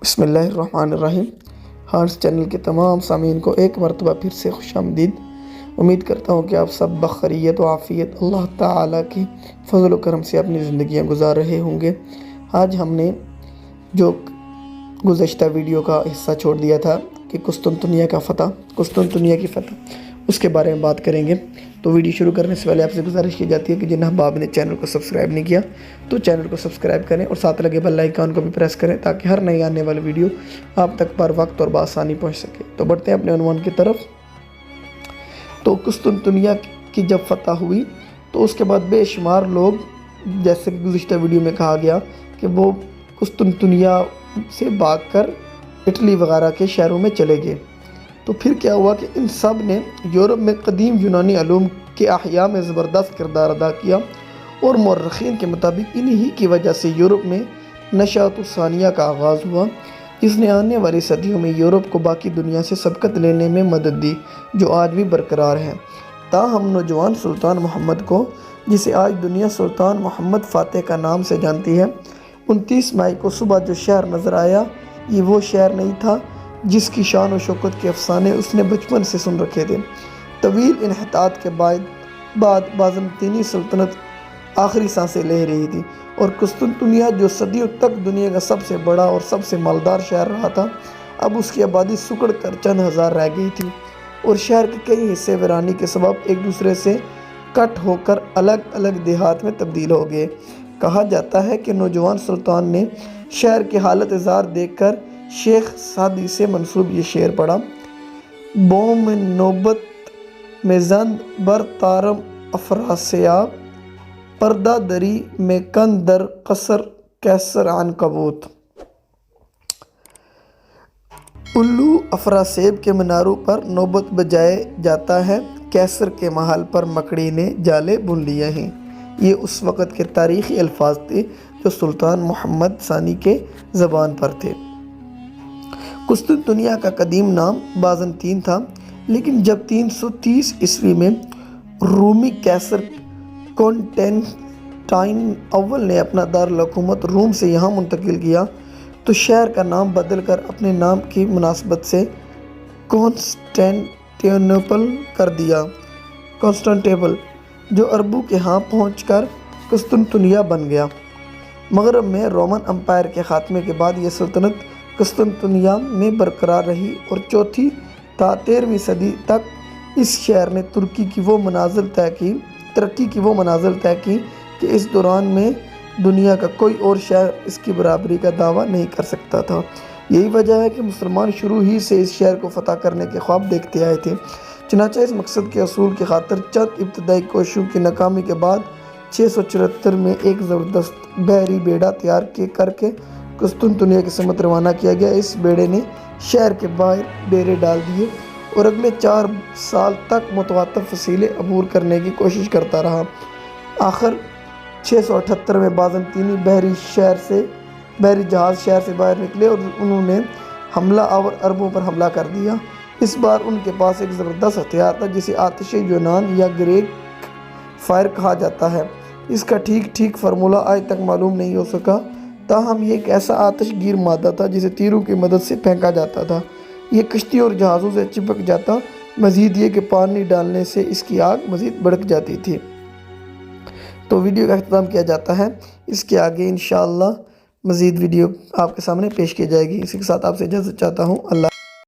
بسم اللہ الرحمن الرحیم۔ ہارس چینل کے تمام سامعین کو ایک مرتبہ پھر سے خوش آمدید۔ امید کرتا ہوں کہ آپ سب بخیریت و عافیت اللہ تعالیٰ کی فضل و کرم سے اپنی زندگیاں گزار رہے ہوں گے۔ آج ہم نے جو گزشتہ ویڈیو کا حصہ چھوڑ دیا تھا کہ قسطنطنیہ کی فتح، اس کے بارے میں بات کریں گے۔ تو ویڈیو شروع کرنے سے پہلے آپ سے گزارش کی جاتی ہے کہ جن احباب نے چینل کو سبسکرائب نہیں کیا تو چینل کو سبسکرائب کریں اور ساتھ لگے بیل آئیکن کو بھی پریس کریں تاکہ ہر نئی آنے والی ویڈیو آپ تک بر وقت اور بآسانی پہنچ سکے۔ تو بڑھتے ہیں اپنے عنوان کی طرف۔ تو قسطنطنیہ کی جب فتح ہوئی تو اس کے بعد بے شمار لوگ، جیسے کہ گزشتہ ویڈیو میں کہا گیا، کہ وہ قسطنطنیہ سے بھاگ کر اٹلی وغیرہ کے شہروں میں چلے گئے۔ تو پھر کیا ہوا کہ ان سب نے یورپ میں قدیم یونانی علوم کے احیاء میں زبردست کردار ادا کیا، اور مورخین کے مطابق انہی کی وجہ سے یورپ میں نشاۃ ثانیہ کا آغاز ہوا، جس نے آنے والی صدیوں میں یورپ کو باقی دنیا سے سبقت لینے میں مدد دی، جو آج بھی برقرار ہے۔ تاہم نوجوان سلطان محمد کو، جسے آج دنیا سلطان محمد فاتح کا نام سے جانتی ہے، 29 مئی کو صبح جو شہر نظر آیا، یہ وہ شہر نہیں تھا جس کی شان و شوکت کے افسانے اس نے بچپن سے سن رکھے تھے۔ طویل انحطاط کے بعد بازنطینی سلطنت آخری سانسیں لے رہی تھی، اور قسطنطنیہ جو صدیوں تک دنیا کا سب سے بڑا اور سب سے مالدار شہر رہا تھا، اب اس کی آبادی سکڑ کر چند ہزار رہ گئی تھی، اور شہر کے کئی حصے ویرانی کے سبب ایک دوسرے سے کٹ ہو کر الگ الگ دیہات میں تبدیل ہو گئے۔ کہا جاتا ہے کہ نوجوان سلطان نے شہر کی حالت زار دیکھ کر شیخ سعدی سے منسوب یہ شعر پڑھا: بوم نوبت میں زند بر طارم افراسیاب، پردہ دری میں کن در قصر کیسر عنکبوت۔ الو افراسیب کے مناروں پر نوبت بجائے جاتا ہے، کیسر کے محل پر مکڑی نے جالے بن لیے ہیں۔ یہ اس وقت کے تاریخی الفاظ تھے جو سلطان محمد ثانی کے زبان پر تھے۔ قسطنطنیہ کا قدیم نام بازنطین تھا، لیکن جب 330 عیسوی میں رومی کیسر کونسٹنٹائن اول نے اپنا دارالحکومت روم سے یہاں منتقل کیا تو شہر کا نام بدل کر اپنے نام کی مناسبت سے کنسٹینٹینوپل کر دیا، کنسٹنٹیبل، جو عربوں کے ہاں پہنچ کر قسطنطنیہ بن گیا۔ مغرب میں رومن امپائر کے خاتمے کے بعد یہ سلطنت قسطنطنیہ میں برقرار رہی، اور چوتھی تا 13ویں صدی تک اس شہر نے ترقی کی وہ منازل طے کی کہ اس دوران میں دنیا کا کوئی اور شہر اس کی برابری کا دعویٰ نہیں کر سکتا تھا۔ یہی وجہ ہے کہ مسلمان شروع ہی سے اس شہر کو فتح کرنے کے خواب دیکھتے آئے تھے۔ چنانچہ اس مقصد کے حصول کی خاطر چند ابتدائی کوششوں کی ناکامی کے بعد 674 میں ایک زبردست بحری بیڑا تیار کر کے قسطنطنیہ کی سمت روانہ کیا گیا۔ اس بیڑے نے شہر کے باہر ڈیرے ڈال دیے اور اگلے 4 سال تک متواتر فصیلیں عبور کرنے کی کوشش کرتا رہا۔ آخر 678 میں بازنطینی بحری جہاز شہر سے باہر نکلے اور انہوں نے حملہ آور عربوں پر حملہ کر دیا۔ اس بار ان کے پاس ایک زبردست ہتھیار تھا جسے آتش یونان یا گریک فائر کہا جاتا ہے۔ اس کا ٹھیک فارمولہ آج تک معلوم نہیں ہو سکا، تاہم یہ ایک ایسا آتش گیر مادہ تھا جسے تیروں کی مدد سے پھینکا جاتا تھا۔ یہ کشتی اور جہازوں سے چپک جاتا، مزید یہ کہ پانی ڈالنے سے اس کی آگ مزید بھڑک جاتی تھی۔ تو ویڈیو کا اختتام کیا جاتا ہے، اس کے آگے انشاءاللہ مزید ویڈیو آپ کے سامنے پیش کی جائے گی۔ اسی کے ساتھ آپ سے اجازت چاہتا ہوں۔ اللہ